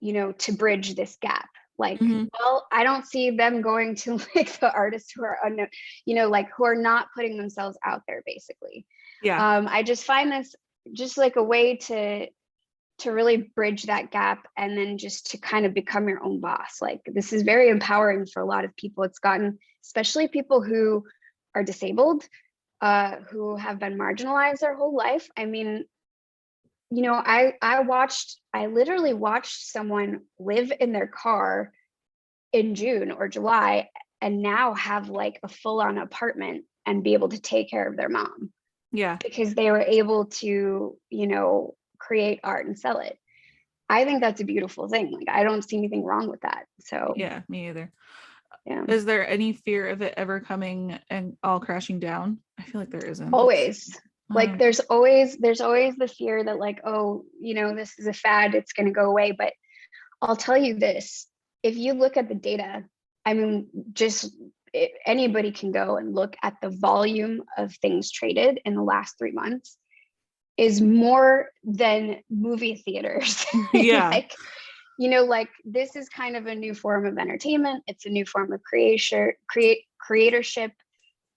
you know, to bridge this gap. Like, well, I don't see them going to like the artists who are unknown, you know, like who are not putting themselves out there basically. I just find this just like a way to really bridge that gap, and then just to kind of become your own boss. Like this is very empowering for a lot of people. It's gotten, especially people who are disabled, who have been marginalized their whole life. I mean, you know, I literally watched someone live in their car in June or July and now have like a full-on apartment and be able to take care of their mom. Yeah. Because they were able to, you know, create art and sell it. I think that's a beautiful thing. Like I don't see anything wrong with that. So yeah, me either. Yeah. Is there any fear of it ever coming and all crashing down? I feel like there isn't. Always. Like there's always the fear that like, oh, you know, this is a fad, it's going to go away. But I'll tell you this, if you look at the data, I mean, anybody can go and look at the volume of things traded in the last 3 months is more than movie theaters. Yeah. Like, you know, like this is kind of a new form of entertainment. It's a new form of creatorship.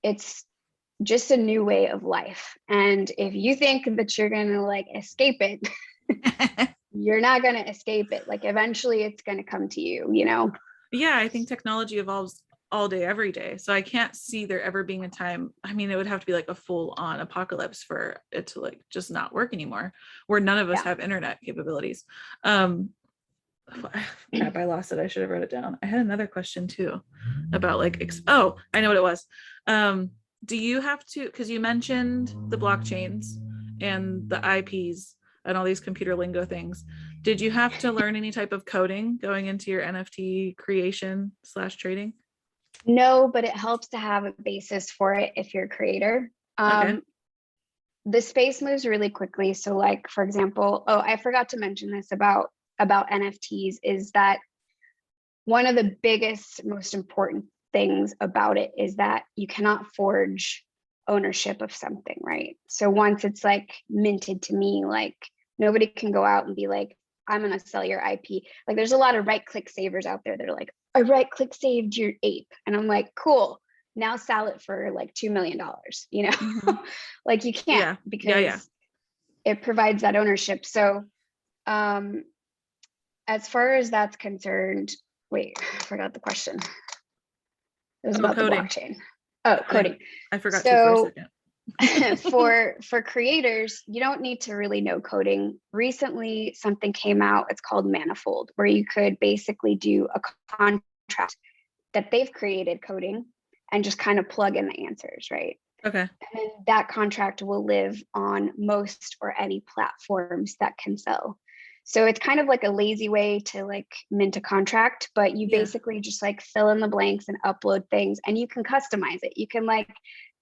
It's just a new way of life. And if you think that you're going to like escape it, you're not going to escape it. Like eventually it's going to come to you, you know? Yeah, I think technology evolves all day, every day. So I can't see there ever being a time. I mean, it would have to be like a full on apocalypse for it to like just not work anymore, where none of us have internet capabilities. Crap, I lost it. I should have wrote it down. I had another question too about like, oh, I know what it was. Do you have to, because you mentioned the blockchains and the IPs and all these computer lingo things, did you have to learn any type of coding going into your NFT creation / trading? No, but it helps to have a basis for it if you're a creator. The space moves really quickly. So like, for example, I forgot to mention this about NFTs, is that one of the biggest, most important things about it is that you cannot forge ownership of something, right? So once it's like minted to me, like Nobody can go out and be like, I'm going to sell your IP. Like there's a lot of right click savers out there that are like, I right click saved your ape. And I'm like, cool. Now sell it for like $2 million, you know, like you can't because it provides that ownership. So as far as that's concerned, wait, I forgot the question. It was about coding. The blockchain. Oh, coding. I forgot to for a second. for creators, you don't need to really know coding. Recently, something came out, it's called Manifold, where you could basically do a contract that they've created coding and just kind of plug in the answers, right? Okay. And then that contract will live on most or any platforms that can sell. So it's kind of like a lazy way to like mint a contract, but you basically just like fill in the blanks and upload things, and you can customize it. You can like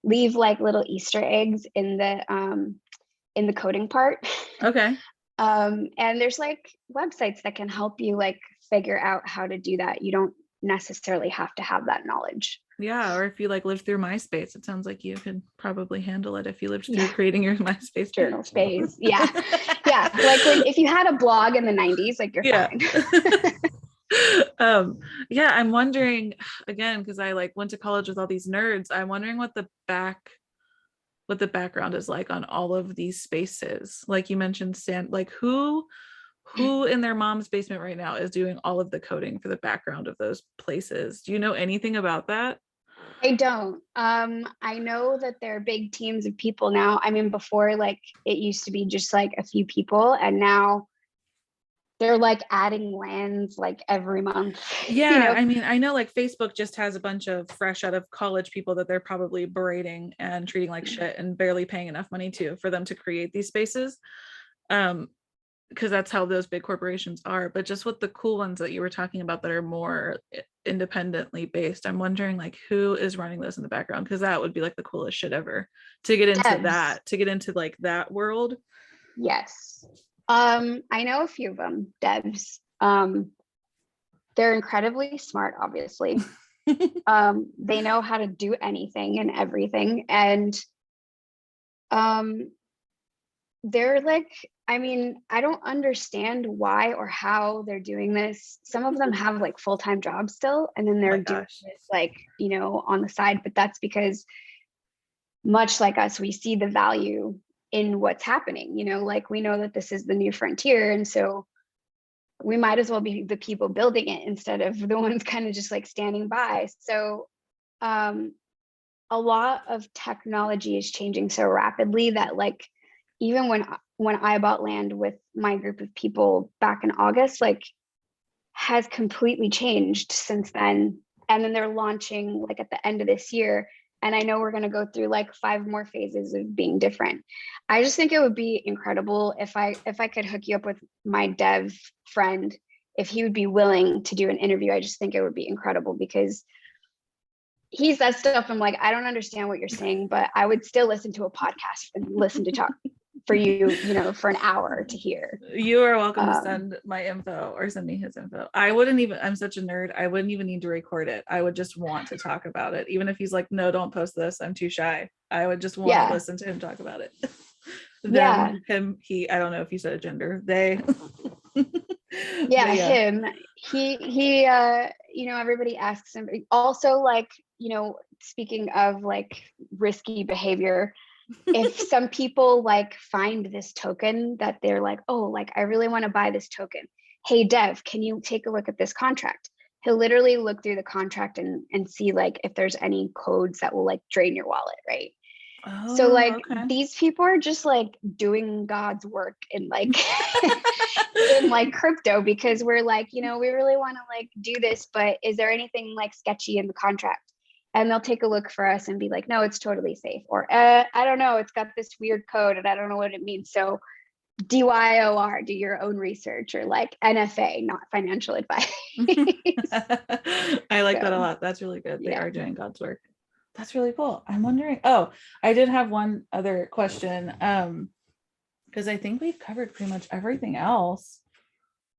leave like little Easter eggs in the coding part. Okay. And there's like websites that can help you like figure out how to do that. You don't necessarily have to have that knowledge. Yeah, or if you like lived through MySpace, it sounds like you could probably handle it if you lived through creating your MySpace journal space. Yeah. Like if you had a blog in the 90s, like you're fine. I'm wondering again, because I like went to college with all these nerds. I'm wondering what the background is like on all of these spaces. Like you mentioned, like who in their mom's basement right now is doing all of the coding for the background of those places? Do you know anything about that? I don't. I know that there are big teams of people now. I mean, before, like it used to be just like a few people, and now they're like adding lands like every month. Yeah, you know? I mean, I know like Facebook just has a bunch of fresh out of college people that they're probably berating and treating like shit and barely paying enough money for them to create these spaces. Because that's how those big corporations are. But just with the cool ones that you were talking about that are more independently based, I'm wondering like who is running this in the background, because that would be like the coolest shit ever to get into like that world. Yes. I know a few of them, devs. They're incredibly smart, obviously. They know how to do anything and everything. And they're like, I mean, I don't understand why or how they're doing this. Some of them have like full-time jobs still, and then they're doing this like, you know, on the side, but that's because much like us, we see the value in what's happening, you know, like we know that this is the new frontier. And so we might as well be the people building it instead of the ones kind of just like standing by. So a lot of technology is changing so rapidly that like, even when I bought land with my group of people back in August, like has completely changed since then. And then they're launching like at the end of this year. And I know we're going to go through like 5 more phases of being different. I just think it would be incredible if I could hook you up with my dev friend, if he would be willing to do an interview. I just think it would be incredible because he says stuff. I'm like, I don't understand what you're saying, but I would still listen to a podcast and listen to talk for you, you know, for an hour to hear. You are welcome to send my info or send me his info. I'm such a nerd. I wouldn't even need to record it. I would just want to talk about it. Even if he's like, no, don't post this, I'm too shy. I would just want to listen to him talk about it. Him, he, I don't know if you said a gender, they. Him. He you know, everybody asks him also, like, you know, speaking of like risky behavior, if some people like find this token that they're like, oh, like I really want to buy this token, hey dev, can you take a look at this contract? He'll literally look through the contract and see like if there's any codes that will like drain your wallet, right? So like these people are just like doing God's work in like in like crypto, because we're like, you know, we really want to like do this, but is there anything like sketchy in the contract? And they'll take a look for us and be like, no, it's totally safe. Or I don't know, it's got this weird code and I don't know what it means. So DYOR, do your own research, or like NFA, not financial advice. I like that a lot. That's really good. They are doing God's work. That's really cool. I'm wondering, I did have one other question. Because I think we've covered pretty much everything else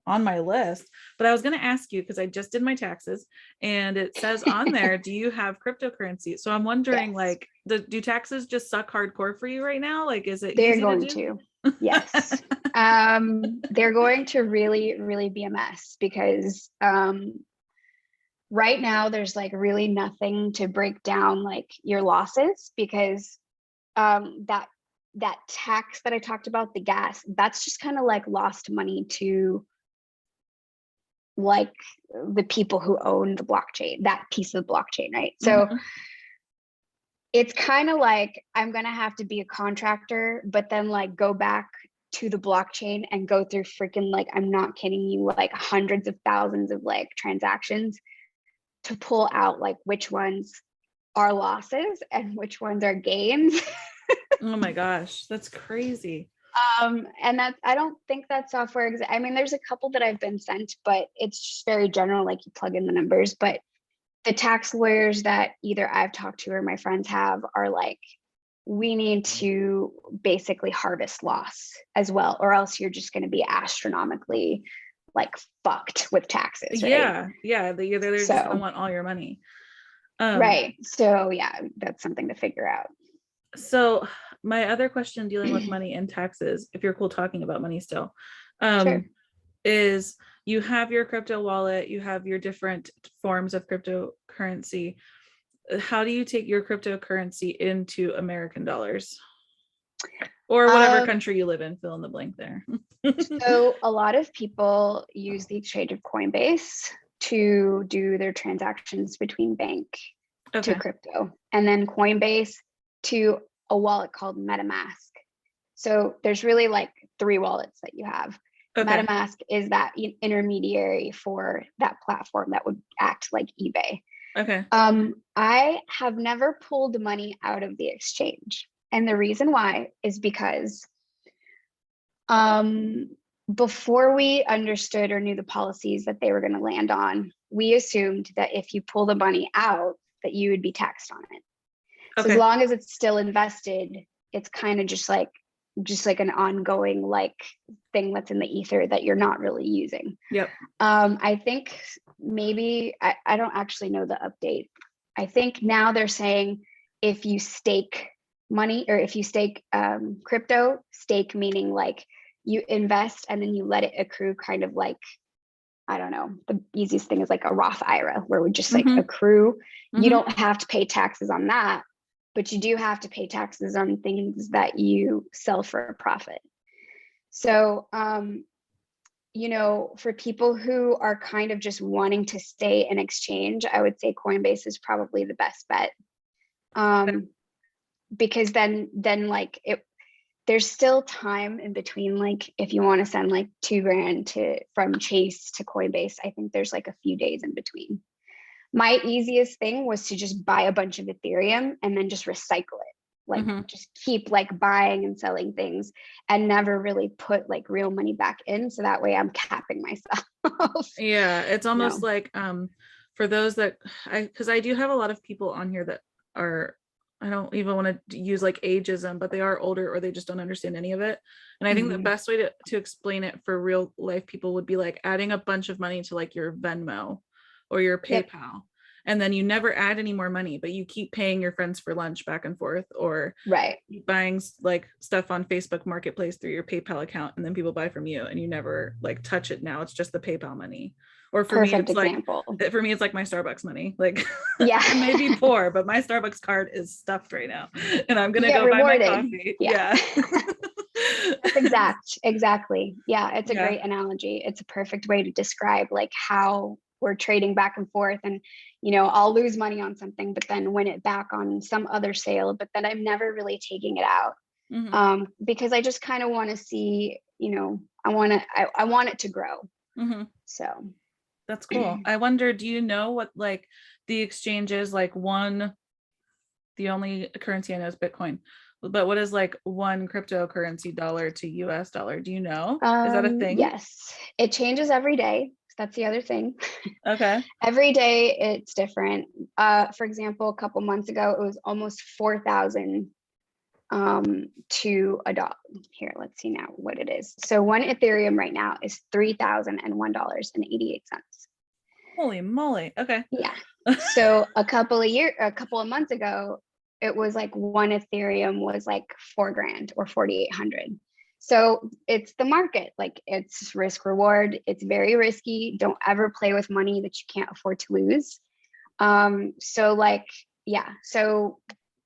on my list, but I was going to ask you, because I just did my taxes and it says on there, do you have cryptocurrency? So I'm wondering, like, do taxes just suck hardcore for you right now? Like, is it They're easy going to do? Yes. They're going to really, really be a mess because right now there's like really nothing to break down like your losses because that tax that I talked about, the gas, that's just kind of like lost money to like the people who own the blockchain, that piece of the blockchain, right? So it's kind of like I'm gonna have to be a contractor, but then like go back to the blockchain and go through freaking, like, I'm not kidding you, like hundreds of thousands of like transactions to pull out like which ones are losses and which ones are gains. Oh my gosh, that's crazy. And that's, I don't think that software, I mean, there's a couple that I've been sent, but it's just very general, like you plug in the numbers. But the tax lawyers that either I've talked to or my friends have are like, we need to basically harvest loss as well, or else you're just going to be astronomically like fucked with taxes, right? Yeah, they're just gonna want all your money. Right. So yeah, that's something to figure out. So my other question dealing with money and taxes, if you're cool talking about money still, Sure. is you have your crypto wallet, you have your different forms of cryptocurrency. How do you take your cryptocurrency into American dollars? Or whatever country you live in, fill in the blank there. So a lot of people use the exchange of Coinbase to do their transactions between bank to crypto, and then Coinbase to a wallet called MetaMask. So there's really like 3 wallets that you have. MetaMask is that intermediary for that platform that would act like eBay. I have never pulled money out of the exchange. And the reason why is because before we understood or knew the policies that they were going to land on, we assumed that if you pull the money out, that you would be taxed on it. So as long as it's still invested, it's kind of just like an ongoing like thing that's in the ether that you're not really using. I think maybe I don't actually know the update. I think now they're saying if you stake money, or if you stake crypto, stake meaning like you invest and then you let it accrue, kind of like, I don't know, the easiest thing is like a Roth IRA where we just like accrue. You don't have to pay taxes on that, but you do have to pay taxes on things that you sell for a profit. So, you know, for people who are kind of just wanting to stay in exchange, I would say Coinbase is probably the best bet. Because then like there's still time in between. Like if you want to send like $2,000 from Chase to Coinbase, I think there's like a few days in between. My easiest thing was to just buy a bunch of Ethereum and then just recycle it. Like just keep like buying and selling things and never really put like real money back in. So that way I'm capping myself. Yeah, it's almost like for those that because I do have a lot of people on here that are, I don't even want to use like ageism, but they are older or they just don't understand any of it. And I think the best way to explain it for real life people would be like adding a bunch of money to like your Venmo or your PayPal. And then you never add any more money, but you keep paying your friends for lunch back and forth, or buying like stuff on Facebook Marketplace through your PayPal account, and then people buy from you and you never like touch it. Now it's just the PayPal money. Or for me, it's like my Starbucks money. Like I may be poor, but my Starbucks card is stuffed right now, and I'm gonna go rewarded. Buy my coffee. That's exactly. Yeah, it's a great analogy. It's a perfect way to describe like how we're trading back and forth, and you know, I'll lose money on something, but then win it back on some other sale. But then I'm never really taking it out because I just kind of want to see, you know, I want it to grow. So that's cool. I wonder, do you know what like the exchange is? Like the only currency I know is Bitcoin, but what is like one cryptocurrency dollar to US dollar? Do you know? Is that a thing? Yes, it changes every day. That's the other thing. Every day it's different. For example, a couple months ago, it was almost 4,000 to a dollar. Here, let's see now what it is. So one Ethereum right now is $3,001.88. Holy moly. Okay. Yeah. So a couple of months ago, it was like one Ethereum was like $4,000 or 4,800. So it's the market, like it's risk reward. It's very risky. Don't ever play with money that you can't afford to lose. So like, yeah, so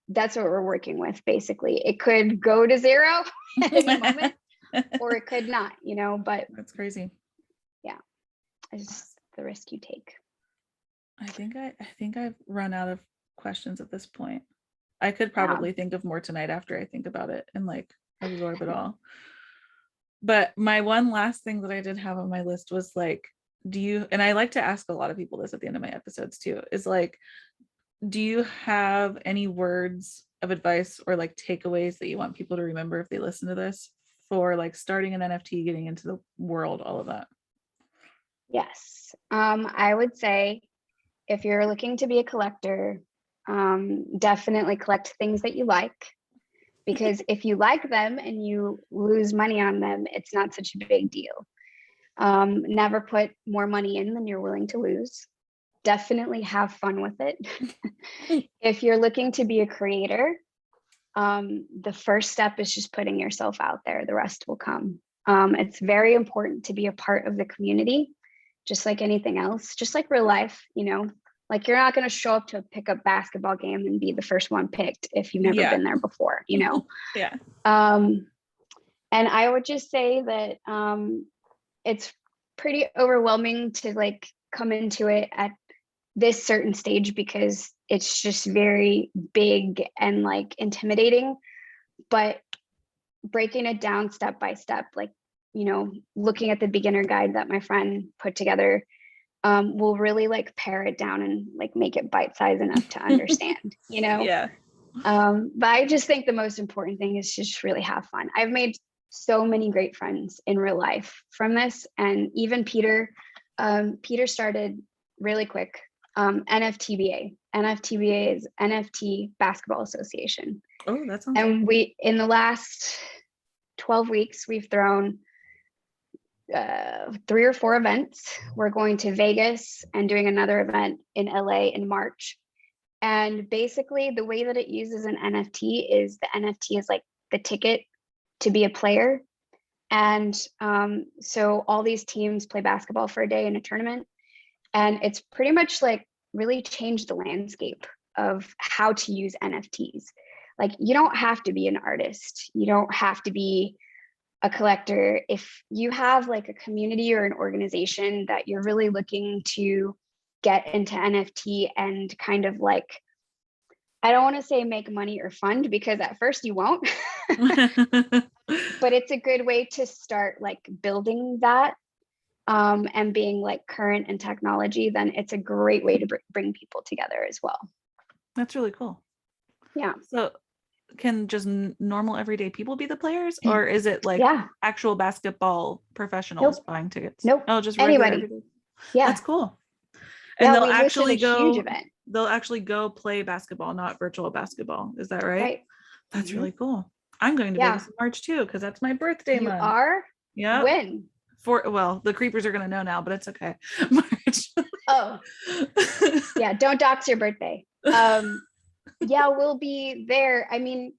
that's what we're working with basically. It could go to zero at any moment, or it could not, you know, but That's crazy. yeah, it's just the risk you take. I think I've run out of questions at this point. I could probably think of more tonight after I think about it and like absorb it all. But my one last thing that I did have on my list was like, do you, and I like to ask a lot of people this at the end of my episodes too, is like, do you have any words of advice or like takeaways that you want people to remember if they listen to this for like starting an NFT, getting into the world, all of that? Yes. I would say if you're looking to be a collector, definitely collect things that you like, because if you like them and you lose money on them, it's not such a big deal. Never put more money in than you're willing to lose. Definitely have fun with it. If you're looking to be a creator, the first step is just putting yourself out there. The rest will come. It's very important to be a part of the community, just like anything else, just like real life, you know, like you're not going to show up to a pickup basketball game and be the first one picked if you've never been there before, you know? Yeah. And I would just say that it's pretty overwhelming to like come into it at this certain stage because it's just very big and like intimidating, but breaking it down step by step, like, you know, looking at the beginner guide that my friend put together, will really like pare it down and like make it bite-sized enough to understand, you know? Yeah. But I just think the most important thing is just really have fun. I've made so many great friends in real life from this. And even Peter started really quick, NFTBA. NFTBA is NFT Basketball Association. Oh, that sounds And we, in the last 12 weeks, we've thrown 3 or 4 events. We're going to Vegas and doing another event in LA in March. And basically the way that it uses an NFT is the NFT is like the ticket to be a player. And so all these teams play basketball for a day in a tournament. And it's pretty much like really changed the landscape of how to use NFTs. Like you don't have to be an artist. You don't have to be a collector. If you have like a community or an organization that you're really looking to get into NFT and kind of like, I don't want to say make money or fund because at first you won't, but it's a good way to start like building that and being like current in technology, then it's a great way to bring people together as well. That's really cool. Yeah. So can just normal everyday people be the players, or is it like actual basketball professionals buying tickets? Nope. Oh, just anybody. Yeah. That's cool. And they'll actually go, huge event. They'll actually go play basketball, not virtual basketball. Is that right? That's really cool. I'm going to Vegas in March too, because that's my birthday month. You are? Yeah. When? Well, the creepers are going to know now, but it's okay. March. Oh. Yeah, don't dox your birthday. Yeah, we'll be there. I mean,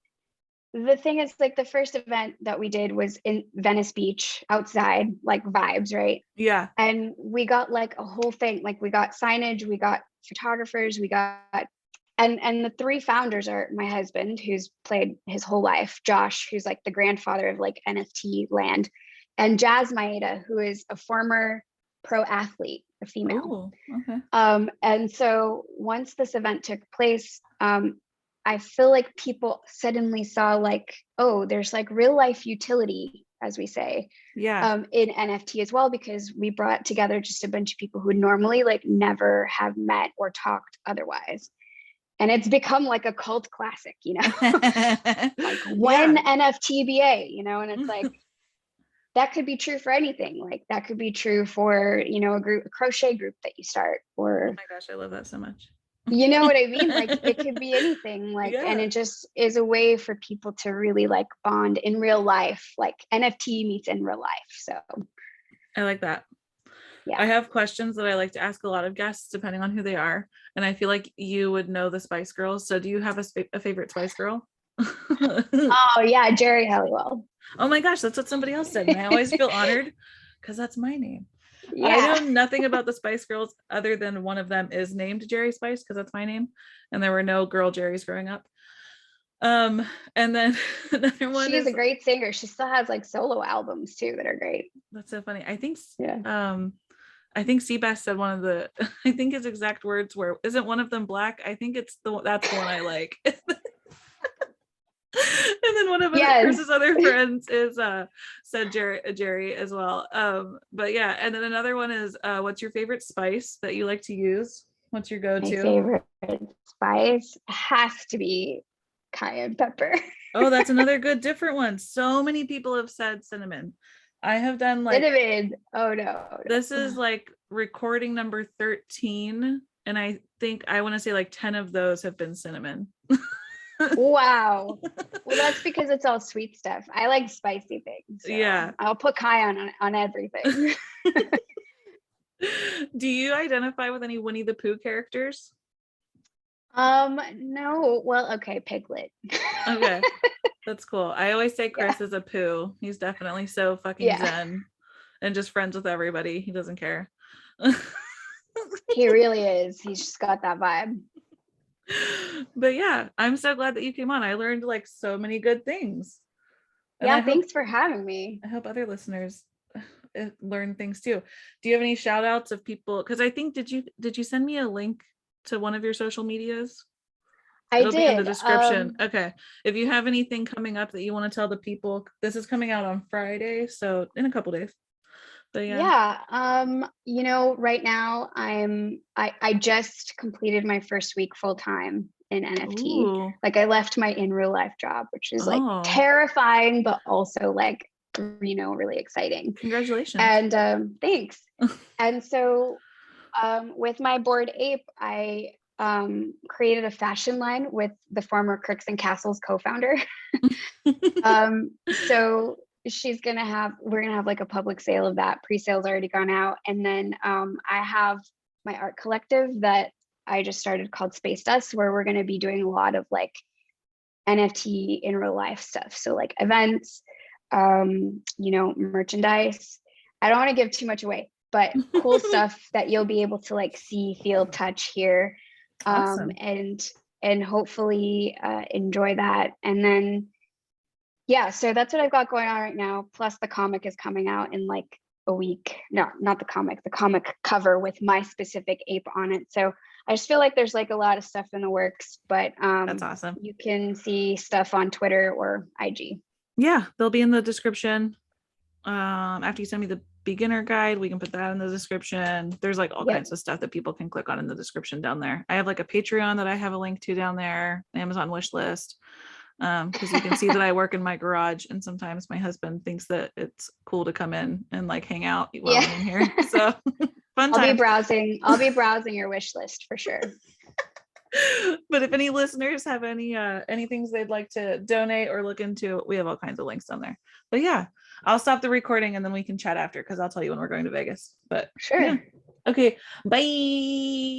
the thing is, like, the first event that we did was in Venice Beach, outside, like vibes, right? Yeah. And we got like a whole thing, like we got signage, we got photographers, we got, and the 3 founders are my husband, who's played his whole life, Josh, who's like the grandfather of like NFT land, and Jazz Maeda, who is a former pro athlete, a female. Ooh, okay. And so once this event took place, I feel like people suddenly saw like, oh, there's like real life utility, as we say, in NFT as well, because we brought together just a bunch of people who would normally like never have met or talked otherwise. And it's become like a cult classic, you know, like when NFTBA, you know, and it's like, that could be true for anything. Like that could be true for, you know, a crochet group that you start, or, oh my gosh, I love that so much. You know what I mean? Like it could be anything, like, and it just is a way for people to really like bond in real life, like NFT meets in real life. So I like that. Yeah. I have questions that I like to ask a lot of guests depending on who they are. And I feel like you would know the Spice Girls. So do you have a favorite Spice Girl? Oh yeah, Jerri Halliwell. Oh my gosh, that's what somebody else said. And I always feel honored because that's my name. I Yeah. know nothing about the Spice Girls other than one of them is named Jerri Spice because that's my name. And there were no girl Jerrys growing up. And then another one She's is, a great singer. She still has like solo albums too that are great. that's so funny. I think Yeah. I think Seabass said one of the I think his exact words were, isn't one of them black? I think that's the one I like. And then one of Yes. Chris's other friends is said Jerri as well. But yeah, and then another one is what's your favorite spice that you like to use? What's your My go-to? favorite spice has to be cayenne pepper. Oh, that's another good different one. So many people have said cinnamon. I have done like, Cinnamon. Oh no. this is like recording number 13, and I think I want to say like 10 of those have been cinnamon. Wow. Well, that's because it's all sweet stuff. I like spicy things. So Yeah. I'll put cayenne on everything. Do you identify with any Winnie the Pooh characters? No. Well, okay, Piglet. Okay. That's cool. I always say Chris is a Pooh. He's definitely so fucking zen and just friends with everybody. He doesn't care. He really is. He's just got that vibe. But yeah, I'm so glad that you came on. I learned like so many good things. And Yeah, thanks for having me. I hope other listeners learn things too. Do you have any shout outs of people? Because I think did you send me a link to one of your social medias? It'll be in the description. Okay. If you have anything coming up that you want to tell the people, this is coming out on Friday, so in a couple days. But right now I just completed my first week full time in NFT. Ooh. Like I left my in real life job, which is like terrifying, but also like really exciting. Congratulations. And thanks. And so with my Bored Ape, I created a fashion line with the former Crooks and Castles co-founder. So we're gonna have like a public sale of that. Pre-sale's already gone out. And then I have my art collective that I just started called Space Dust, where we're gonna be doing a lot of like NFT in real life stuff. So like events, merchandise. I don't want to give too much away, but cool stuff that you'll be able to like see, feel, touch, hear, awesome. and hopefully enjoy that. And then so that's what I've got going on right now. Plus the comic is coming out in like a week. No, not the comic cover with my specific ape on it. So I just feel like there's like a lot of stuff in the works, but that's awesome. You can see stuff on Twitter or IG. Yeah, they'll be in the description. After you send me the beginner guide, we can put that in the description. There's like all kinds of stuff that people can click on in the description down there. I have like a Patreon that I have a link to down there, Amazon wish list. Because you can see that I work in my garage, and sometimes my husband thinks that it's cool to come in and like hang out while I'm in here. So fun time. I'll be browsing your wish list for sure. But if any listeners have any things they'd like to donate or look into, we have all kinds of links down there. But yeah, I'll stop the recording and then we can chat after, because I'll tell you when we're going to Vegas. But sure. Okay, bye.